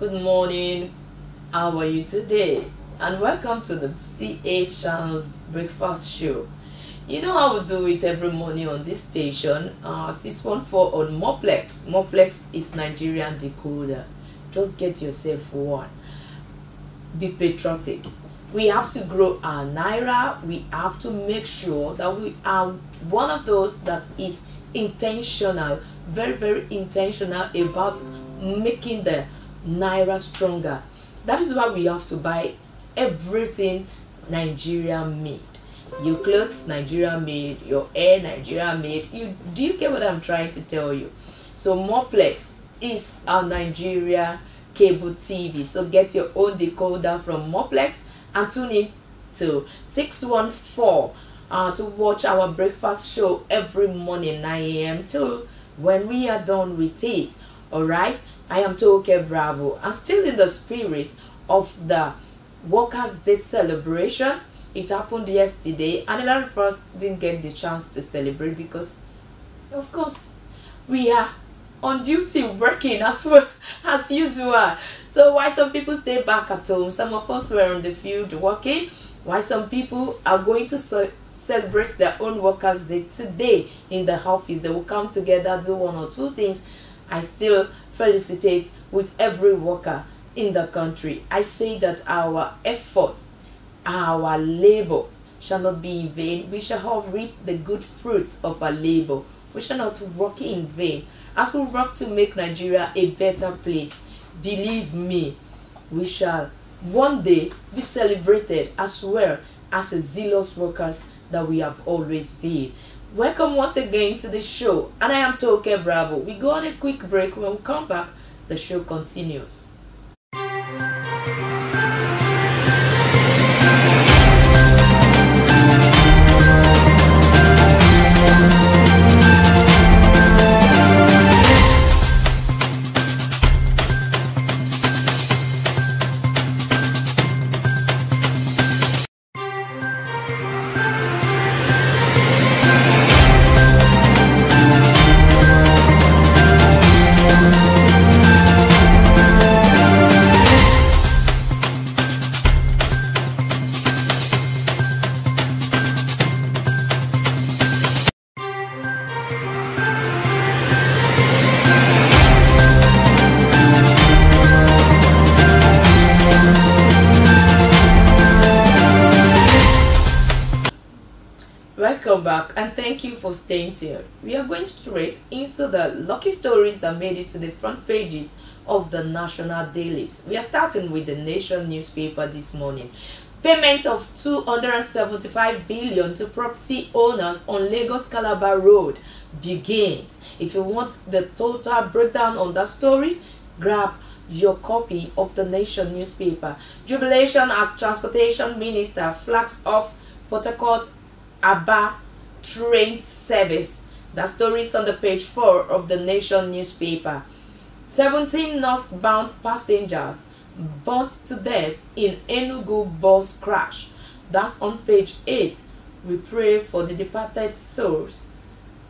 Good morning. How are you today? And welcome to the CA's Channel's Breakfast Show. You know how we do it every morning on this station. 614 on Moplex. Moplex is Nigerian decoder. Just get yourself one. Be patriotic. We have to grow our naira. We have to make sure that we are one of those that is intentional, very intentional about making the naira stronger. That is why we have to buy everything Nigeria made. Your clothes Nigeria made, your hair Nigeria made. Do you get what I'm trying to tell you? So Moplex is our Nigeria cable TV. So get your own decoder from Moplex and tune in to 614 to watch our breakfast show every morning 9 a.m. till when we are done with it. Alright, I am Toke Bravo. I'm still in the spirit of the Workers' Day celebration. It happened yesterday and a lot of us didn't get the chance to celebrate because, of course, we are on duty working as well as usual. So while some people stay back at home, some of us were on the field working, while some people are going to celebrate their own Workers' Day today in the office. They will come together, do one or two things. I still felicitate with every worker in the country. I say that our efforts, our labors shall not be in vain. We shall all reap the good fruits of our labor. We shall not work in vain. As we work to make Nigeria a better place, believe me, we shall one day be celebrated as well as the zealous workers that we have always been. Welcome once again to the show, and I am Toke Bravo. We go on a quick break. When we come back, the show continues. Welcome back and thank you for staying tuned. We are going straight into the lucky stories that made it to the front pages of the national dailies. We are starting with the Nation newspaper this morning. Payment of 275 billion to property owners on Lagos Calabar Road begins. If you want the total breakdown on that story, grab your copy of the Nation newspaper. Jubilation as Transportation Minister flags off Port Harcourt Aba train service. The story is on the page 4 of the Nation newspaper. 17 northbound passengers burnt to death in Enugu bus crash. That's on page 8. We pray for the departed souls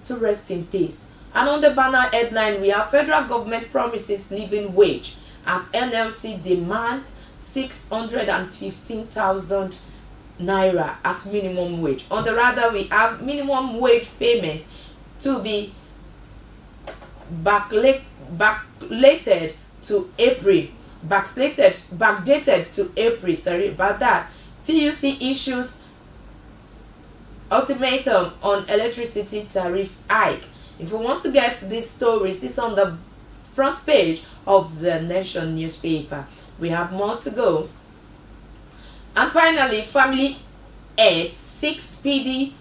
to rest in peace. And on the banner headline, we have federal government promises living wage as NLC demand 615,000 naira as minimum wage. On the radar, we have minimum wage payment to be backdated to April. Backdated to April. Sorry about that. TUC issues ultimatum on electricity tariff hike. If you want to get these stories, it's on the front page of the Nation newspaper. We have more to go. And finally, family aired 6 PD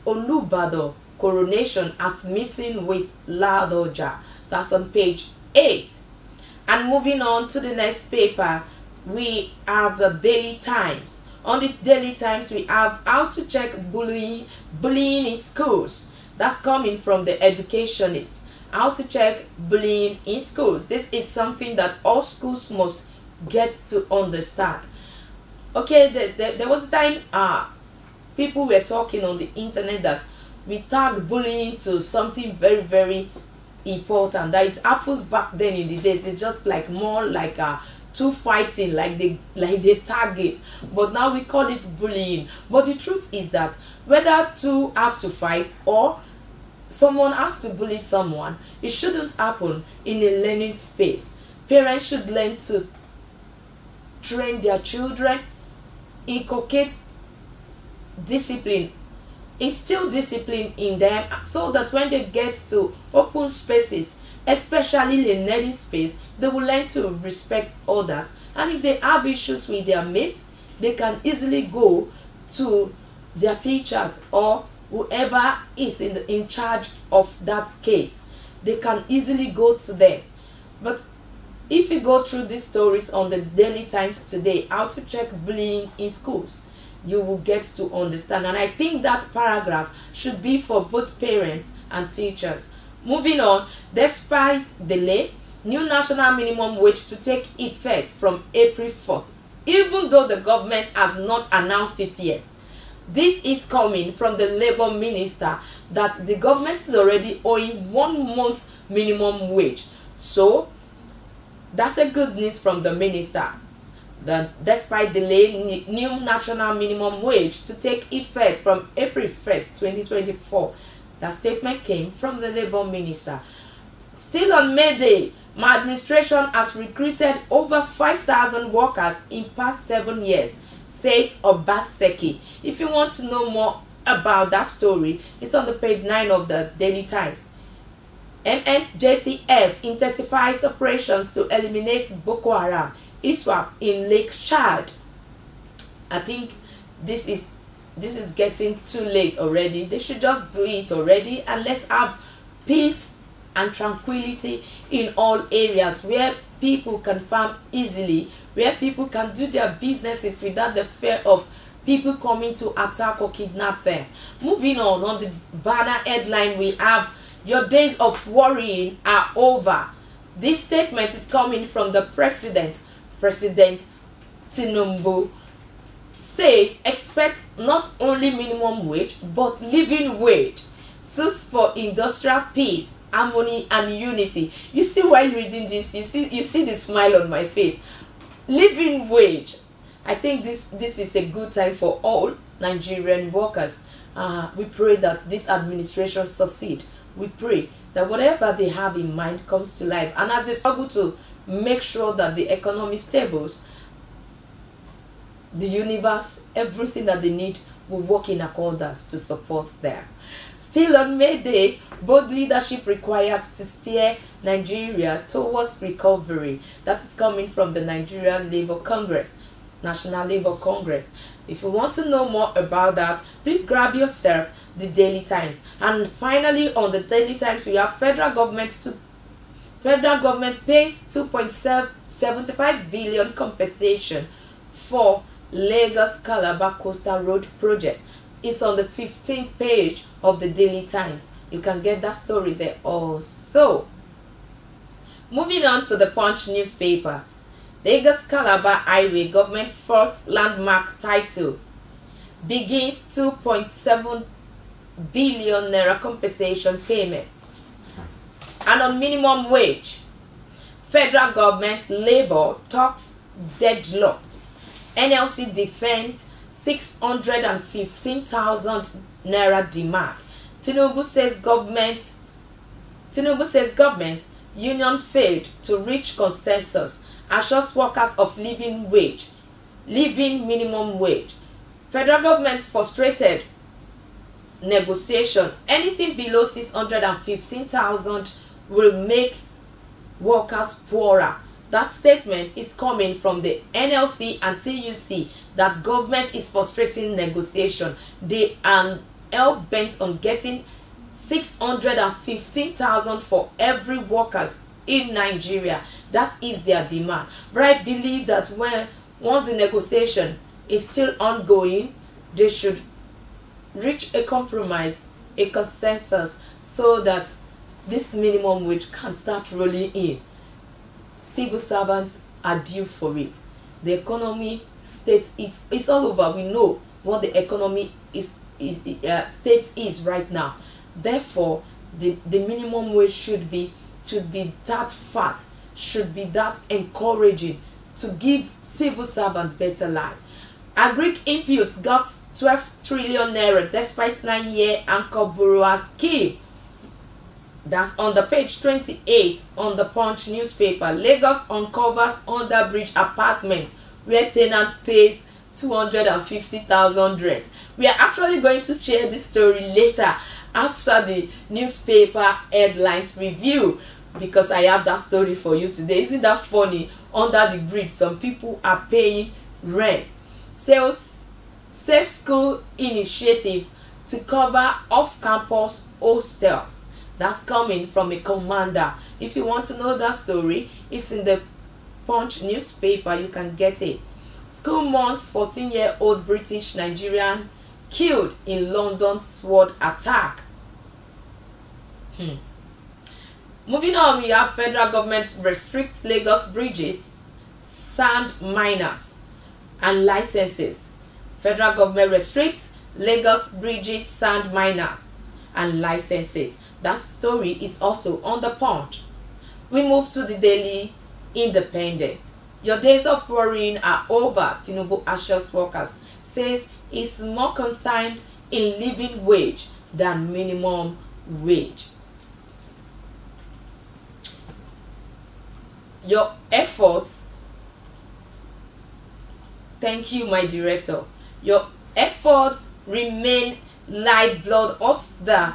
Olubado coronation at meeting with Ladoja. That's on page 8. And moving on to the next paper, we have the Daily Times. On the Daily Times, we have how to check bullying in schools. That's coming from the Educationist. How to check bullying in schools. This is something that all schools must get to understand. Okay, there was a time people were talking on the internet that we tag bullying to something very important, that it happens back then in the days. It's just like more like to fighting like they target, but now we call it bullying. But the truth is that whether two have to fight or someone has to bully someone, it shouldn't happen in a learning space. Parents should learn to train their children, inculcate discipline, instill discipline in them, so that when they get to open spaces, especially in learning space, they will learn to respect others. And if they have issues with their mates, they can easily go to their teachers or whoever is in charge of that case. They can easily go to them. But if you go through these stories on the Daily Times today, how to check bullying in schools, you will get to understand. And I think that paragraph should be for both parents and teachers. Moving on, despite delay, new national minimum wage to take effect from April 1st, even though the government has not announced it yet. This is coming from the Labour Minister, that the government is already owing 1 month minimum wage. So that's a good news from the minister, that despite delay, new national minimum wage to take effect from April 1st, 2024. That statement came from the Labour Minister. Still on May Day, my administration has recruited over 5,000 workers in past 7 years, says Obaseki. If you want to know more about that story, it's on the page 9 of the Daily Times. MNJTF intensifies operations to eliminate Boko Haram ISWAP in Lake Chad. I think this is getting too late already. They should just do it already, and let's have peace and tranquility in all areas where people can farm easily, where people can do their businesses without the fear of people coming to attack or kidnap them. Moving on the banner headline, we have "Your days of worrying are over." This statement is coming from the President Tinubu. Says expect not only minimum wage but living wage. Suits for industrial peace, harmony and unity. You see, while reading this, you see the smile on my face. Living wage. I think this is a good time for all Nigerian workers. We pray that this administration succeed. We pray that whatever they have in mind comes to life, and as they struggle to make sure that the economy stables, the universe, everything that they need will work in accordance to support them. Still on May Day, bold leadership required to steer Nigeria towards recovery. That is coming from the Nigerian Labour Congress, National Labour Congress. If you want to know more about that, please grab yourself the Daily Times. And finally, on the Daily Times, we have federal government pays 2.75 billion compensation for Lagos Calabar Coastal Road project. It's on the 15th page of the Daily Times. You can get that story there also. Moving on to the Punch newspaper. Lagos Calabar Highway government fourth landmark title begins 2.7 billion naira compensation payment. And on minimum wage, federal government Labour talks deadlocked. NLC defend 615,000 naira demand. Tinubu says government union failed to reach consensus, assures workers of living minimum wage. Federal government frustrated negotiation. Anything below 615,000 will make workers poorer. That statement is coming from the NLC and TUC that government is frustrating negotiation. They are hell-bent on getting 615,000 for every workers in Nigeria. That is their demand. But I believe that once the negotiation is still ongoing, they should reach a compromise, a consensus, so that this minimum wage can start rolling in. Civil servants are due for it. The economy states it's all over. We know what the economy state is right now. Therefore, the minimum wage should be that fat, should be that encouraging to give civil servants better life. Agric inputs got 12 trillion naira despite 9-year anchor borrower scheme. That's on the page 28 on the Punch newspaper. Lagos uncovers underbridge apartment where tenant pays 250,000 rent. We are actually going to share this story later after the newspaper headlines review, because I have that story for you today. Isn't that funny? Under the bridge, some people are paying rent. Safe School initiative to cover off-campus hostels. That's coming from a commander. If you want to know that story, it's in the Punch newspaper. You can get it. School mourns 14-year-old British Nigerian killed in London sword attack. Moving on, we have federal government restricts Lagos bridges, sand miners and licenses. Federal government restricts Lagos bridges, sand miners and licenses. That story is also on the Punch. We move to the Daily Independent. Your days of worrying are over, Tinubu assures workers. Says he's more concerned in living wage than minimum wage. Your efforts, thank you my director, your efforts remain lifeblood of the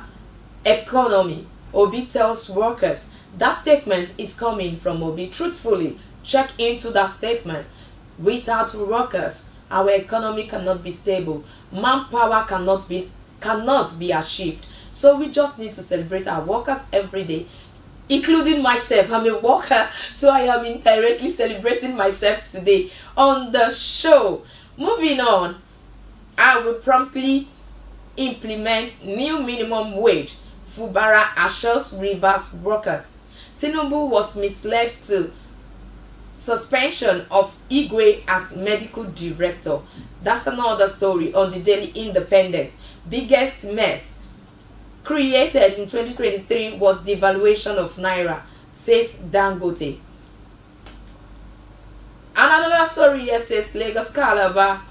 economy, Obi tells workers. That statement is coming from Obi. Truthfully, check into that statement. Without workers, our economy cannot be stable. Manpower cannot be achieved. So we just need to celebrate our workers every day, including myself. I'm a worker, so I am indirectly celebrating myself today on the show. Moving on, I will promptly implement new minimum wage. Fubara assures Rivers workers. Tinubu was misled to suspension of Igwe as medical director. That's another story on the Daily Independent. Biggest mess created in 2023 was devaluation of Naira, says Dangote. And another story here says Lagos Calabar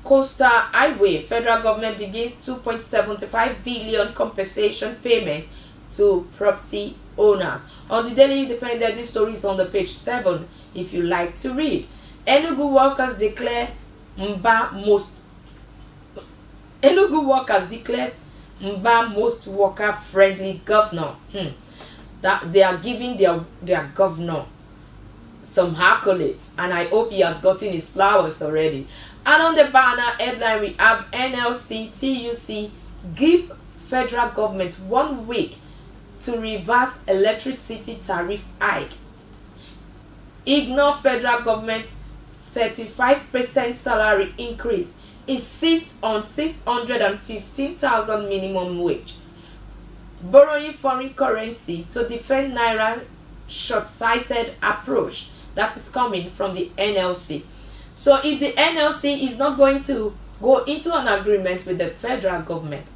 Coastal Highway, federal government begins 2.75 billion compensation payment to property owners. On the Daily Independent, this story is on the page 7 if you like to read. Enugu workers declare Mba most worker friendly governor. That they are giving their governor some accolades, and I hope he has gotten his flowers already. And on the banner headline, we have NLC TUC give federal government 1 week to reverse electricity tariff hike. Ignore federal government 35% salary increase. Insists on 615,000 minimum wage. Borrowing foreign currency to defend Naira short-sighted approach. That is coming from the NLC. So if the NLC is not going to go into an agreement with the federal government,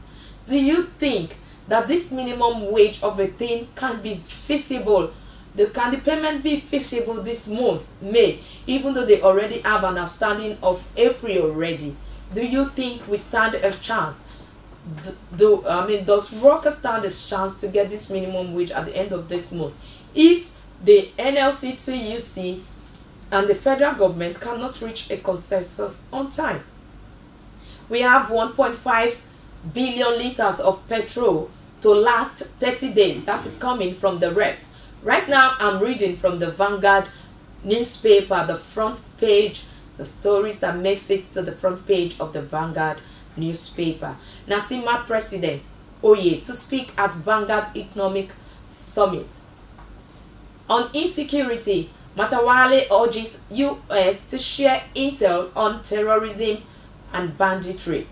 do you think that this minimum wage of a thing can be feasible? Can the payment be feasible this month, May, even though they already have an outstanding of April already? Do you think we stand a chance? Does workers stand a chance to get this minimum wage at the end of this month if the NLC TUC and the federal government cannot reach a consensus on time? We have 1.5 billion liters of petrol to last 30 days. That is coming from the reps. Right now, I'm reading from the Vanguard newspaper, the front page, the stories that makes it to the front page of the Vanguard newspaper. Nasima President Oye to speak at Vanguard Economic Summit. On insecurity, Matawale urges US to share intel on terrorism and banditry.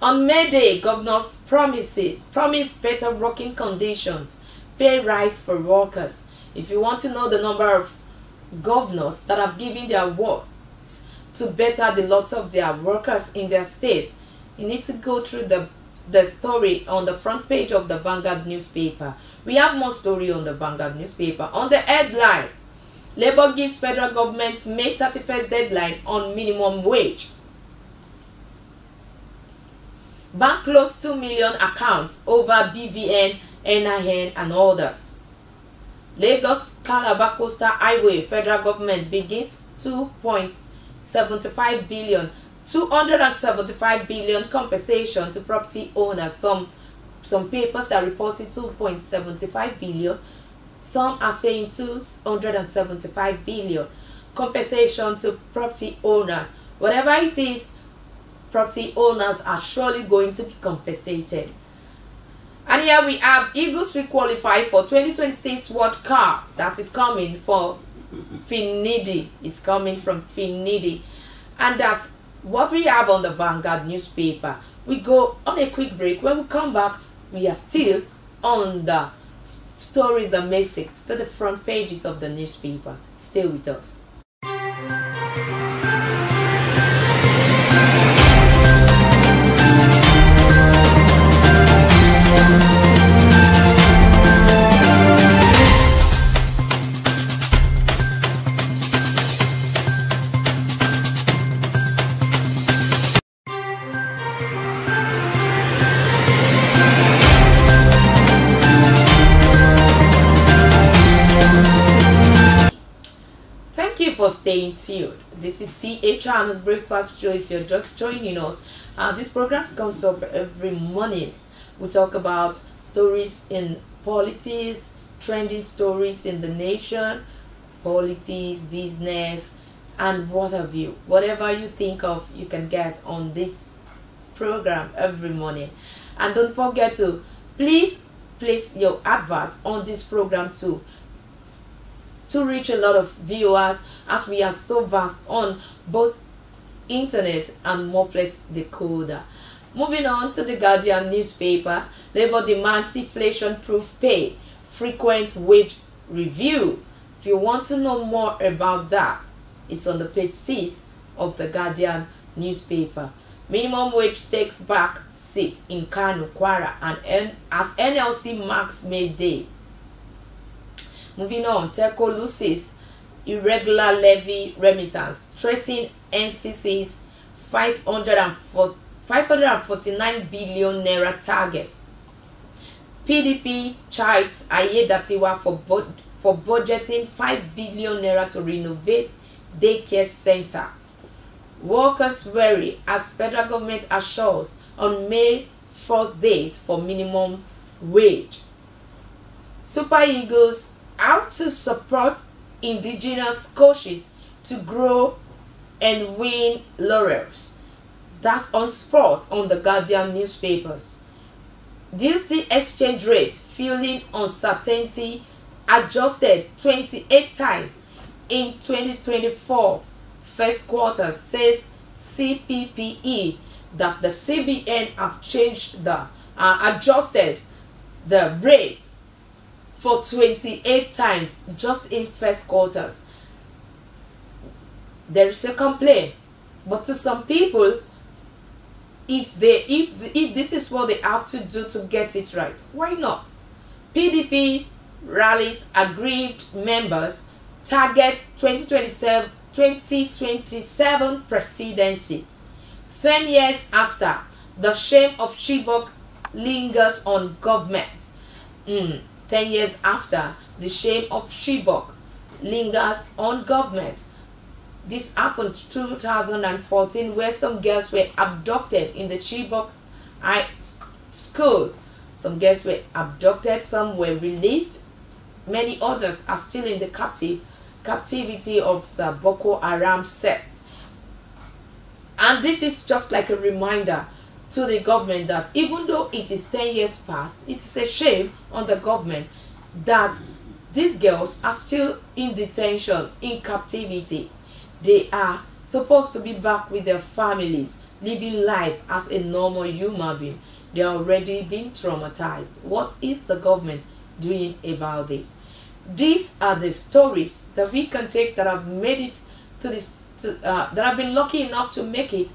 On May Day, governors promise better working conditions, pay rise for workers. If you want to know the number of governors that have given their words to better the lots of their workers in their state, you need to go through the story on the front page of the Vanguard newspaper. We have more story on the Vanguard newspaper. On the headline, Labour gives federal government May 31st deadline on minimum wage. Bank closed 2 million accounts over BVN, NIN and others. Lagos Calabar Coastal Highway federal government begins 2.75 billion compensation to property owners. Some papers are reporting 2.75 billion. Some are saying 275 billion compensation to property owners. Whatever it is, property owners are surely going to be compensated. And here we have Eagles will qualify for 2026 World Cup. That is coming for Finidi. It's coming from Finidi. And that's what we have on the Vanguard newspaper. We go on a quick break. When we come back, we are still on the stories that makes it to the front pages of the newspaper. Stay with us. For staying tuned. This is CA Channel's Breakfast Show. If you're just joining us, this program comes up every morning. We talk about stories in politics, trending stories in the nation, politics, business, and what have you. Whatever you think of, you can get on this program every morning. And don't forget to please place your advert on this program too, to reach a lot of viewers, as we are so vast on both internet and Moplex decoder. Moving on to the Guardian newspaper, Labour demands inflation-proof pay, frequent wage review. If you want to know more about that, it's on the page 6 of the Guardian newspaper. Minimum wage takes back seat in Kano, Kwara, and as NLC marks May Day. Moving on, Telco loses irregular levy remittance, threatening NCC's 549 billion naira target. PDP chides Ayedatiwa for budgeting 5 billion naira to renovate daycare centers. Workers worry as federal government assures on May 1st date for minimum wage. Super Eagles out to support indigenous coaches to grow and win laurels. That's on sport on the Guardian newspapers. Duty exchange rate fueling uncertainty adjusted 28 times in 2024 first quarter, says CPPE, that the CBN have changed the adjusted the rate for 28 times just in first quarters. There is a complaint, but to some people, if this is what they have to do to get it right, why not? PDP rallies aggrieved members, targets 2027 presidency. 10 years after, the shame of Chibok lingers on government. 10 years after, the shame of Chibok lingers on government. This happened 2014, where some girls were abducted in the Chibok High School. Some girls were abducted, some were released. Many others are still in the captivity of the Boko Haram sects. And this is just like a reminder to the government that even though it is 10 years past, it is a shame on the government that these girls are still in detention, in captivity. They are supposed to be back with their families, living life as a normal human being. They are already being traumatized. What is the government doing about this? These are the stories that we can take that have made it to this, that have been lucky enough to make it.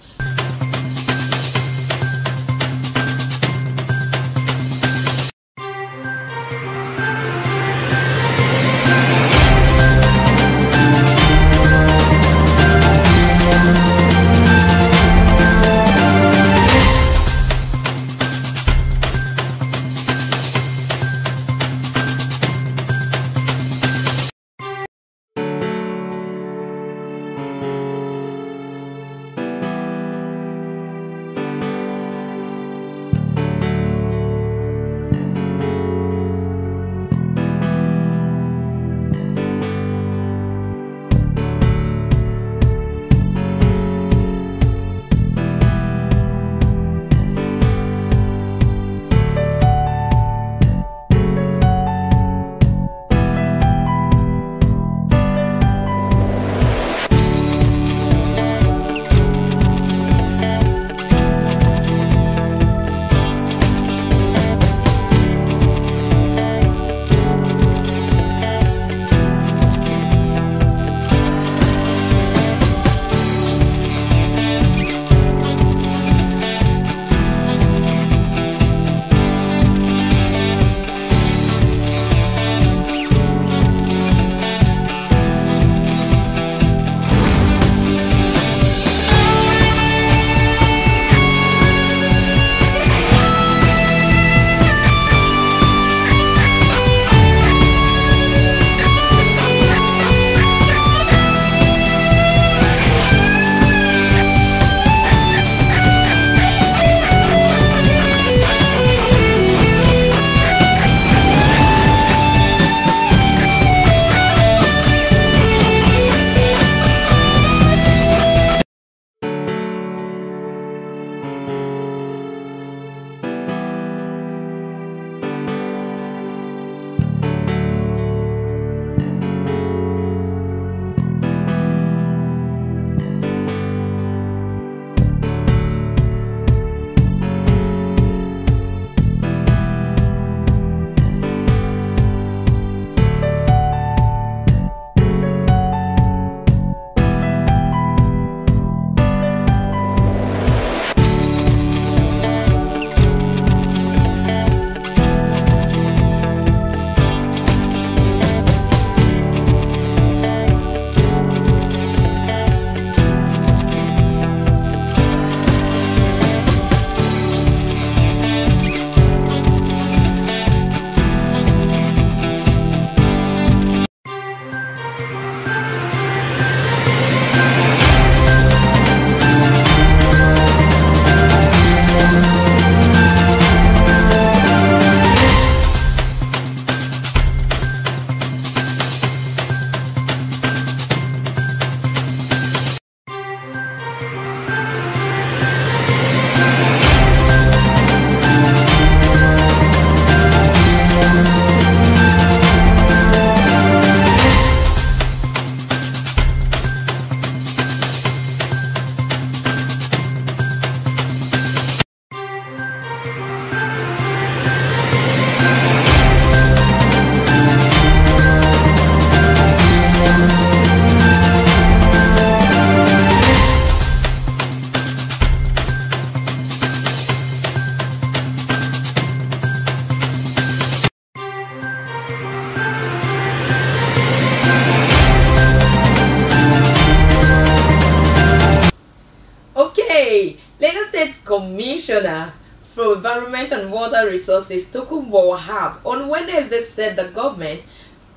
Okay, Lagos State Commissioner for Environment and Water Resources Tokunbo Wahab on Wednesday said the government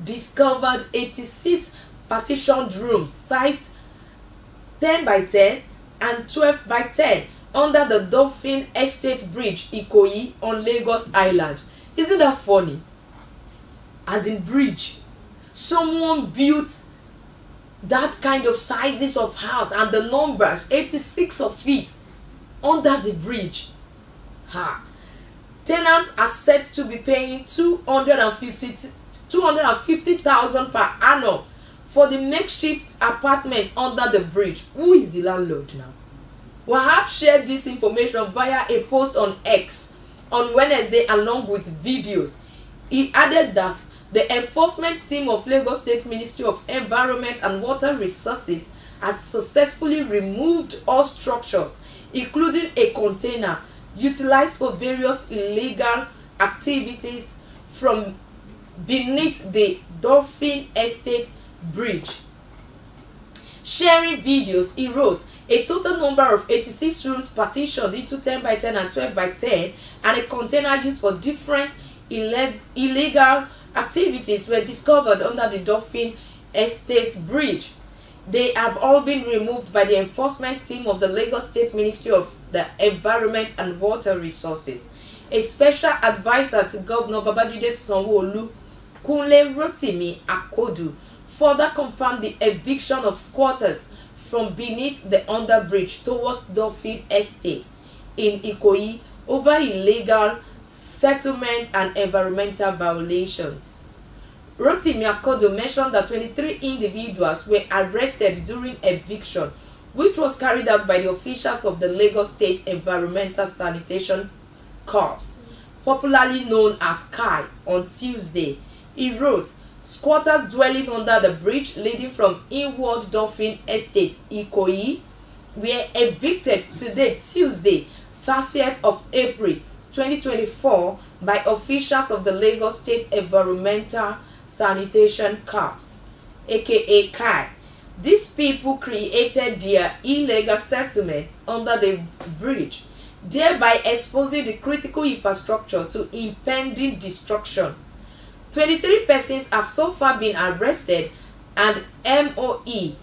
discovered 86 partitioned rooms sized 10 by 10 and 12 by 10 under the Dolphin Estate Bridge Ikoyi on Lagos Island. Isn't that funny? As in bridge, someone built that kind of sizes of house and the numbers 86 of it under the bridge. Tenants are set to be paying 250,000 per annum for the makeshift apartment under the bridge. Who is the landlord now? Wahab shared this information via a post on X on Wednesday along with videos. He added that the enforcement team of Lagos State Ministry of Environment and Water Resources had successfully removed all structures, including a container utilized for various illegal activities, from beneath the Dolphin Estate Bridge. Sharing videos, he wrote, a total number of 86 rooms partitioned into 10 by 10 and 12 by 10 and a container used for different illegal activities were discovered under the Dolphin Estate Bridge. They have all been removed by the enforcement team of the Lagos State Ministry of the Environment and Water Resources. A special advisor to Governor Babajide Sanwo-Olu, Kunle Rotimi Akodu, further confirmed the eviction of squatters from beneath the underbridge towards Dolphin Estate in Ikoyi over illegal settlement and environmental violations. Rotimi Akodo mentioned that 23 individuals were arrested during eviction, which was carried out by the officials of the Lagos State Environmental Sanitation Corps, popularly known as CAI, on Tuesday. He wrote, squatters dwelling under the bridge leading from inward Dolphin Estate, Ikoyi, were evicted today, Tuesday, 30th of April 2024, by officials of the Lagos State Environmental Sanitation Corps, aka CAI. These people created their illegal settlements under the bridge, thereby exposing the critical infrastructure to impending destruction. 23 persons have so far been arrested, and MOE/CAI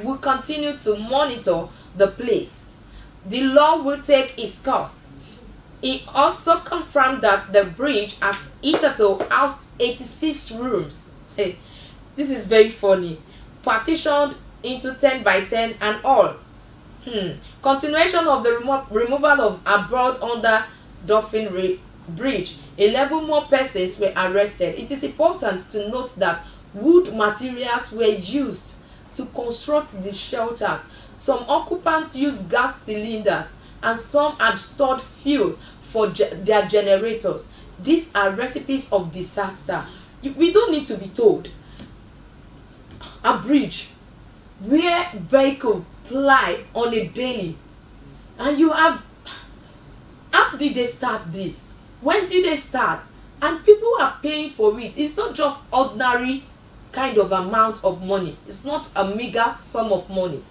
will continue to monitor the place. The law will take its course. He also confirmed that the bridge has hitherto housed 86 rooms. Hey, this is very funny. Partitioned into 10 by 10 and all. Continuation of the removal of abroad under Dolphin Bridge. 11 more persons were arrested. It is important to note that wood materials were used to construct the shelters. Some occupants used gas cylinders and some had stored fuel for their generators. These are recipes of disaster. We don't need to be told. A bridge where vehicles ply on a daily, and you have, how did they start this? When did they start? And people are paying for it. It's not just ordinary kind of amount of money. It's not a meager sum of money.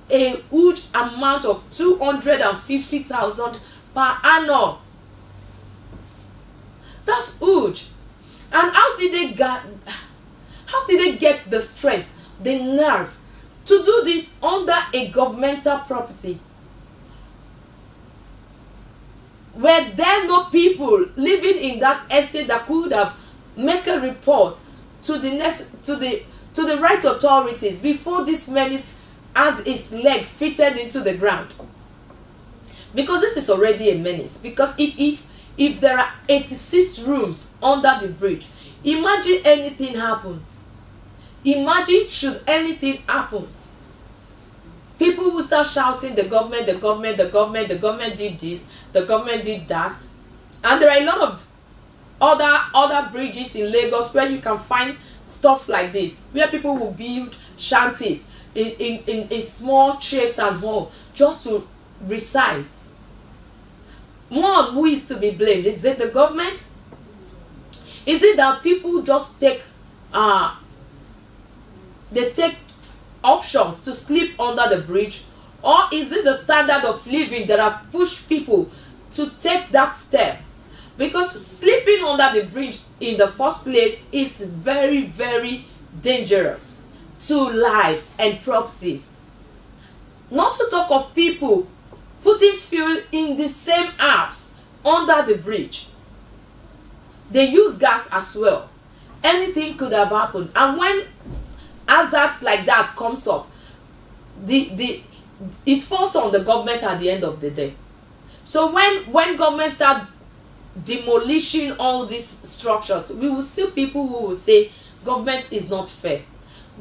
A huge amount of 250,000 per annum. That's huge. And how did they get the strength, the nerve to do this under a governmental property? Were there no people living in that estate that could have made a report to the right authorities before this menace has its leg fitted into the ground? Because this is already a menace. Because if there are 86 rooms under the bridge, imagine anything happens. Imagine should anything happen. People will start shouting, the government did this, the government did that. And there are a lot of other bridges in Lagos where you can find stuff like this, where people will build shanties in small shapes and all, just to recite. One who is to be blamed? Is it the government? Is it that people just take options to sleep under the bridge, or is it the standard of living that have pushed people to take that step? Because sleeping under the bridge in the first place is very, very dangerous to lives and properties. Not to talk of people putting fuel in the same house under the bridge. They use gas as well. Anything could have happened. And when hazards like that comes up, it falls on the government at the end of the day. So when government start demolishing all these structures, we will see people who will say government is not fair,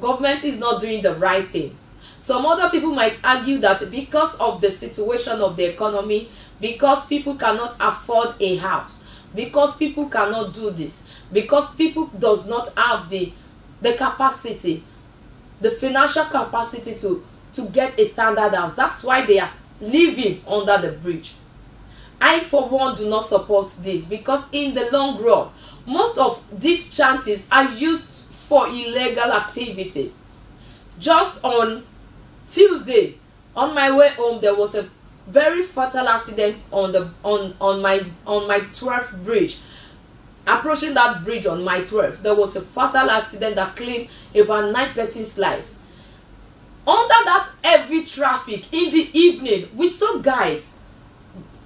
government is not doing the right thing. Some other people might argue that because of the situation of the economy, because people cannot afford a house, because people cannot do this, because people does not have the capacity, the financial capacity to get a standard house, that's why they are living under the bridge. I for one do not support this, because in the long run, most of these chances are used for illegal activities. Just on Tuesday, on my way home, there was a very fatal accident on my 12th bridge. Approaching that bridge on my 12th, there was a fatal accident that claimed about 9 persons' lives. Under that heavy traffic in the evening, we saw guys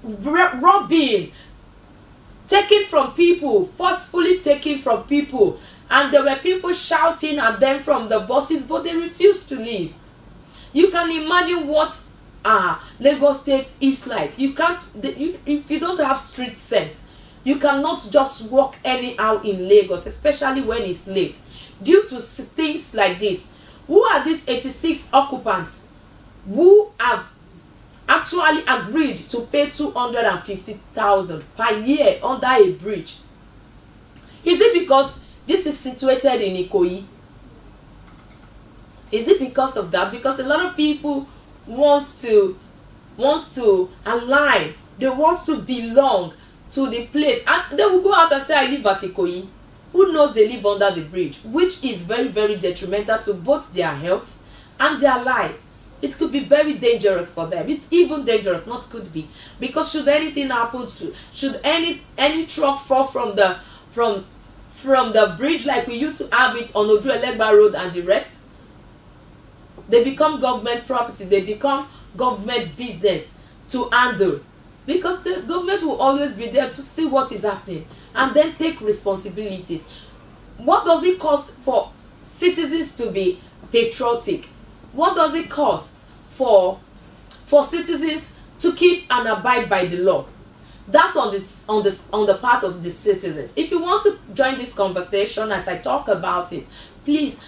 robbing, taking from people, forcefully taking from people, and there were people shouting at them from the buses, but they refused to leave. You can imagine what Lagos State is like. You can't, if you don't have street sense, you cannot just walk anyhow in Lagos, especially when it's late, due to things like this. Who are these 86 occupants who have actually agreed to pay 250,000 per year under a bridge? Is it because this is situated in Ikoyi? Is it because of that? Because a lot of people wants to align, they want to belong to the place, and they will go out and say, I live at Ikoyi. Who knows they live under the bridge, which is very, very detrimental to both their health and their life. It could be very dangerous for them. It's even dangerous, not could be, because should anything happen to, should any truck fall from the bridge like we used to have it on Ojuelegba Road and the rest, they become government property, they become government business to handle, because the government will always be there to see what is happening and then take responsibilities. What does it cost for citizens to be patriotic? What does it cost for citizens to keep and abide by the law? That's on the part of the citizens. If you want to join this conversation as I talk about it, please,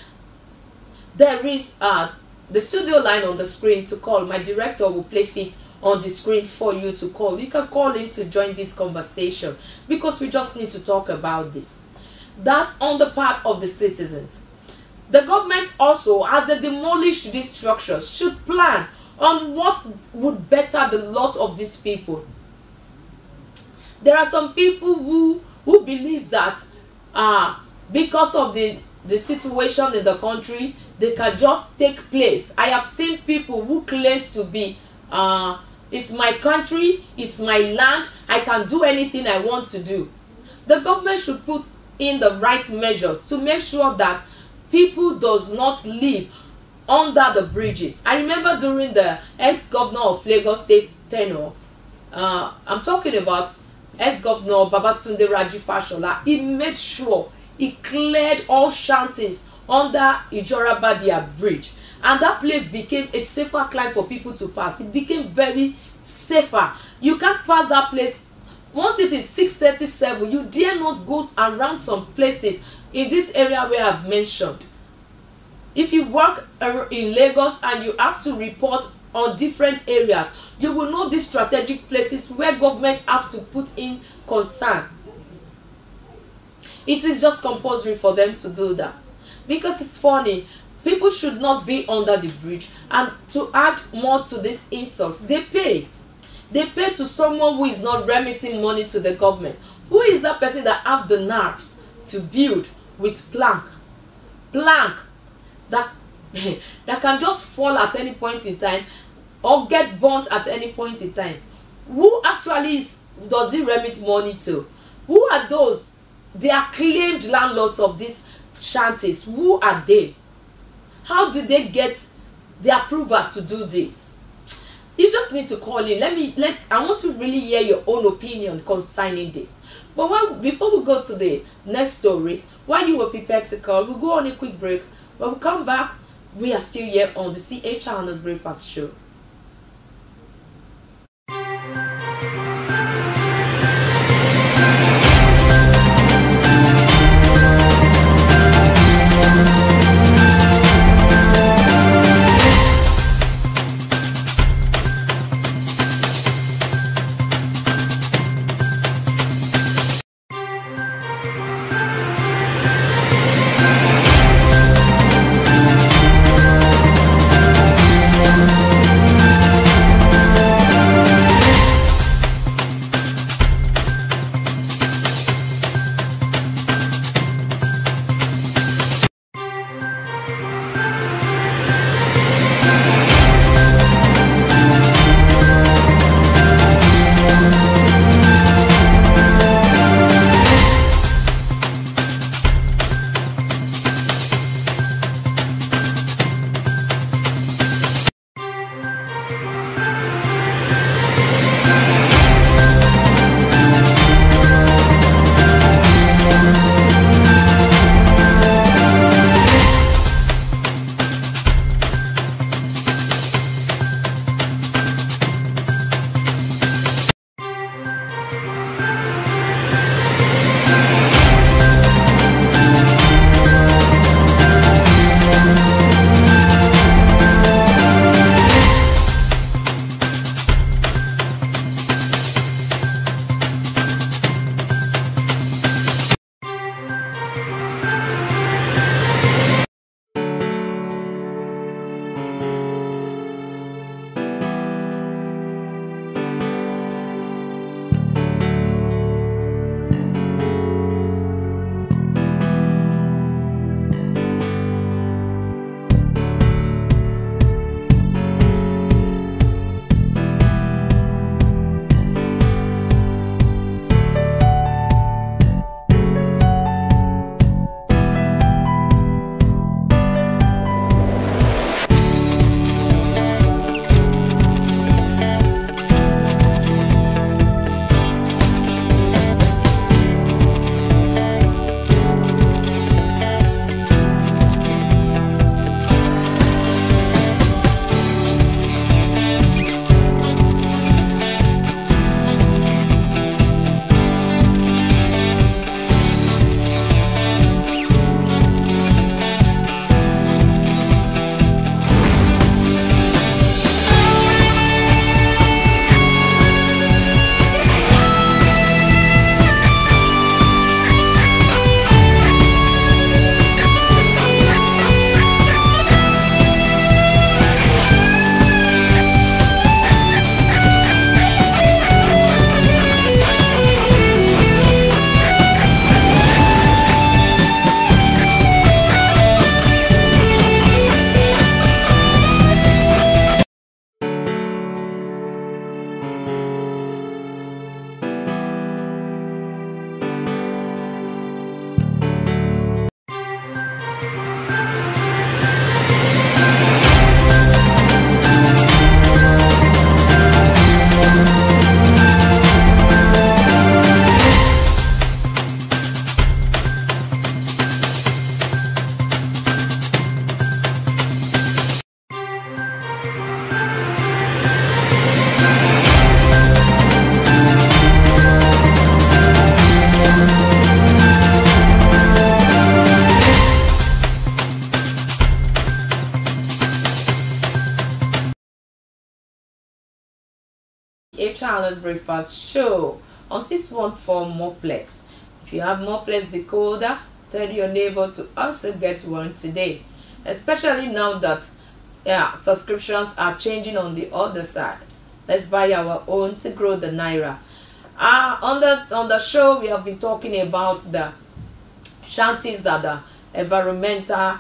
there is the studio line on the screen to call. My director will place it on the screen for you to call. You can call in to join this conversation, because we just need to talk about this. That's on the part of the citizens. The government also, as they demolish these structures, should plan on what would better the lot of these people. There are some people who believes that because of the situation in the country, they can just take place. I have seen people who claim to be it's my country, it's my land, I can do anything I want to do. The government should put in the right measures to make sure that people does not live under the bridges. I remember during the ex-governor of Lagos State tenure, I'm talking about ex-governor Babatunde Raji Fashola, he made sure he cleared all shanties under Ijorabadia Bridge, and that place became a safer climb for people to pass. It became very safer. You can't pass that place once it is 6:37. You dare not go around some places in this area where I've mentioned. If you work in Lagos and you have to report on different areas, you will know these strategic places where government have to put in concern. It is just compulsory for them to do that, because it's funny. People should not be under the bridge, and to add more to this insult, they pay to someone who is not remitting money to the government. Who is that person that have the nerves to build with plank that that can just fall at any point in time or get burnt at any point in time. Who actually does it remit money to? Who are those? They are claimed landlords of these shanties. Who are they? How did they get the approval to do this? You just need to call in. I want to really hear your own opinion concerning this. But before we go to the next stories, while you were prepared to call, we'll go on a quick break. When we come back, we are still here on the CA Channel's Breakfast Show. A Child's Breakfast Show on 614 Moplex. If you have Moplex decoder, tell your neighbor to also get one today, especially now that subscriptions are changing on the other side. Let's buy our own to grow the naira. On the show, we have been talking about the shanties that the environmental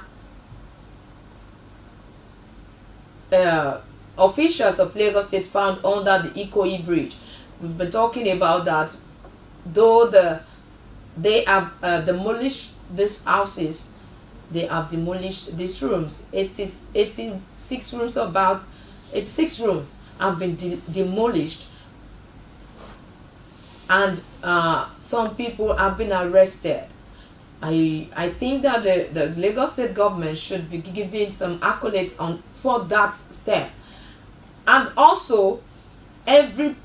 officials of Lagos State found under the Ikoyi Bridge. We've been talking about that. Though they have demolished these houses, they have demolished these rooms. 86 rooms, about 86 rooms have been demolished, and some people have been arrested. I think that the Lagos State government should be given some accolades for that step. And also, everyone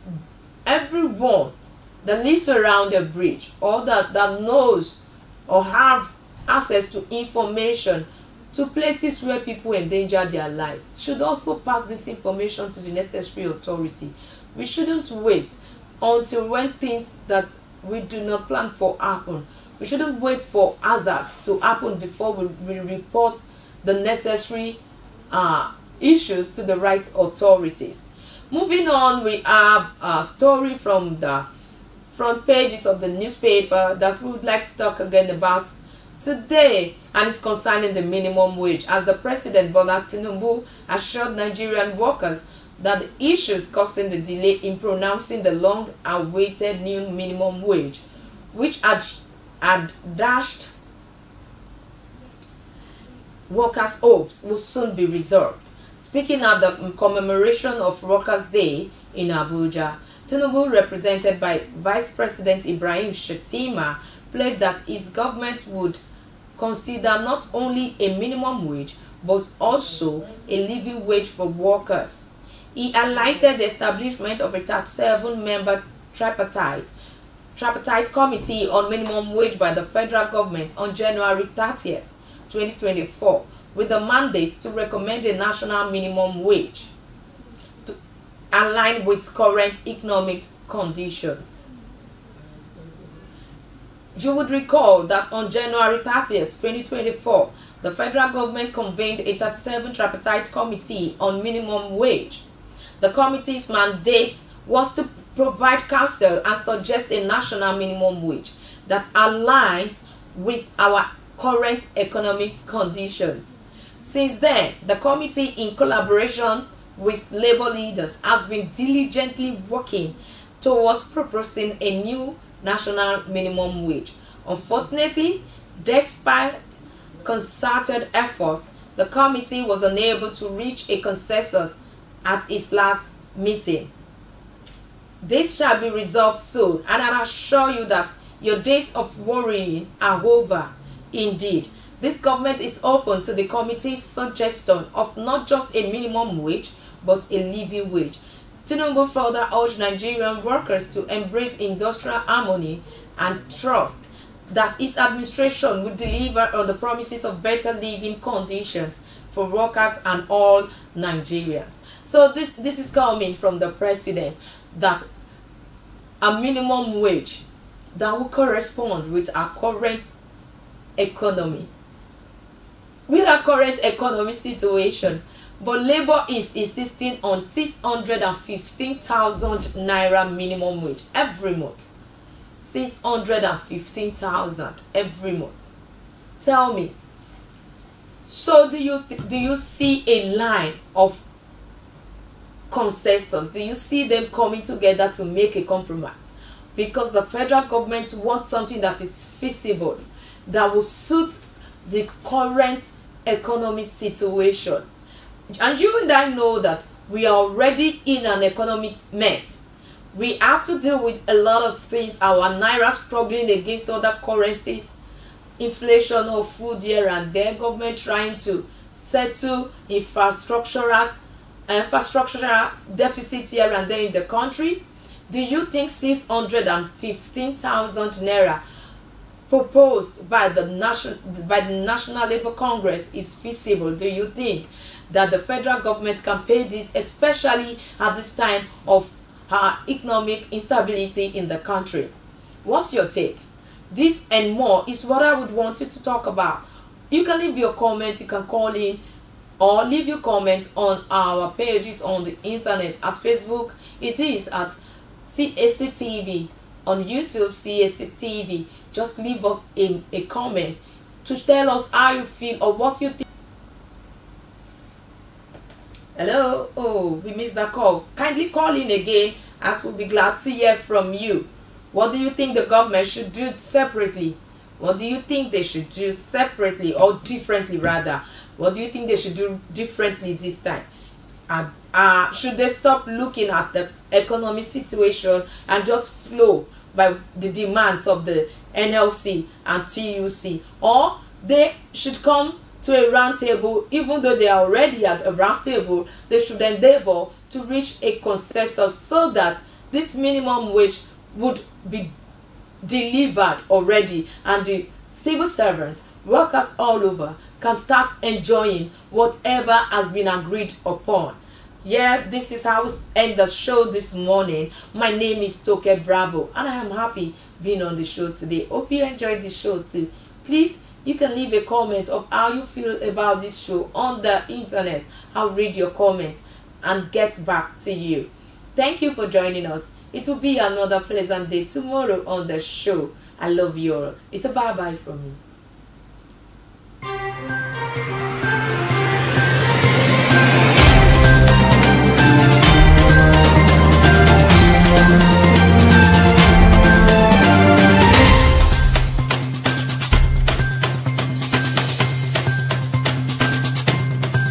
that lives around the bridge, or that knows or have access to information to places where people endanger their lives, should also pass this information to the necessary authority. We shouldn't wait until when things that we do not plan for happen. We shouldn't wait for hazards to happen before we report the necessary issues to the right authorities. Moving on, we have a story from the front pages of the newspaper that we would like to talk again about today, and it's concerning the minimum wage, as the President Bola Tinubu assured Nigerian workers that the issues causing the delay in pronouncing the long-awaited new minimum wage, which had dashed workers' hopes, will soon be resolved. Speaking at the commemoration of Workers' Day in Abuja, Tinubu, represented by Vice President Ibrahim Shettima, pledged that his government would consider not only a minimum wage but also a living wage for workers. He highlighted the establishment of a 37-member tripartite committee on minimum wage by the federal government on January 30th, 2024, with the mandate to recommend a national minimum wage to align with current economic conditions. You would recall that on January 30th, 2024, the federal government convened a 37 tripartite committee on minimum wage. The committee's mandate was to provide counsel and suggest a national minimum wage that aligns with our current economic conditions. Since then, the committee, in collaboration with labor leaders, has been diligently working towards proposing a new national minimum wage. Unfortunately, despite concerted effort, the committee was unable to reach a consensus at its last meeting. This shall be resolved soon, and I assure you that your days of worrying are over. Indeed, this government is open to the committee's suggestion of not just a minimum wage, but a living wage. Tinubu further urged Nigerian workers to embrace industrial harmony and trust that his administration will deliver on the promises of better living conditions for workers and all Nigerians. So this is coming from the president, that a minimum wage that will correspond with our current economy, with our current economic situation. But labor is insisting on 615,000 naira minimum wage every month. 615,000 every month. Tell me, so do you see a line of consensus? Do you see them coming together to make a compromise? Because the federal government wants something that is feasible, that will suit the current economic situation. And you and I know that we are already in an economic mess. We have to deal with a lot of things. Our naira struggling against other currencies, inflation of food here and there, government trying to settle infrastructural deficits here and there in the country. Do you think 615,000 naira proposed by the National Labour Congress is feasible? Do you think that the federal government can pay this, especially at this time of economic instability in the country? What's your take? This and more is what I would want you to talk about. You can leave your comment, you can call in, or leave your comment on our pages on the internet. At Facebook, it is at CACTV. On YouTube, CACTV. Just leave us a comment to tell us how you feel or what you think. Hello? Oh, we missed that call. Kindly call in again, as we'll be glad to hear from you. What do you think the government should do separately? What do you think they should do separately, or differently rather? What do you think they should do differently this time? Should they stop looking at the economic situation and just flow by the demands of the NLC and TUC, or they should come to a round table? Even though they are already at a round table, they should endeavor to reach a consensus so that this minimum wage would be delivered already, and the civil servants, workers all over, can start enjoying whatever has been agreed upon. Yeah, this is how we end the show this morning. My name is Toke Bravo, and I am happy being on the show today. Hope you enjoyed the show too. Please, you can leave a comment of how you feel about this show on the internet. I'll read your comments and get back to you. Thank you for joining us. It will be another pleasant day tomorrow on the show. I love you all. It's a bye-bye from me.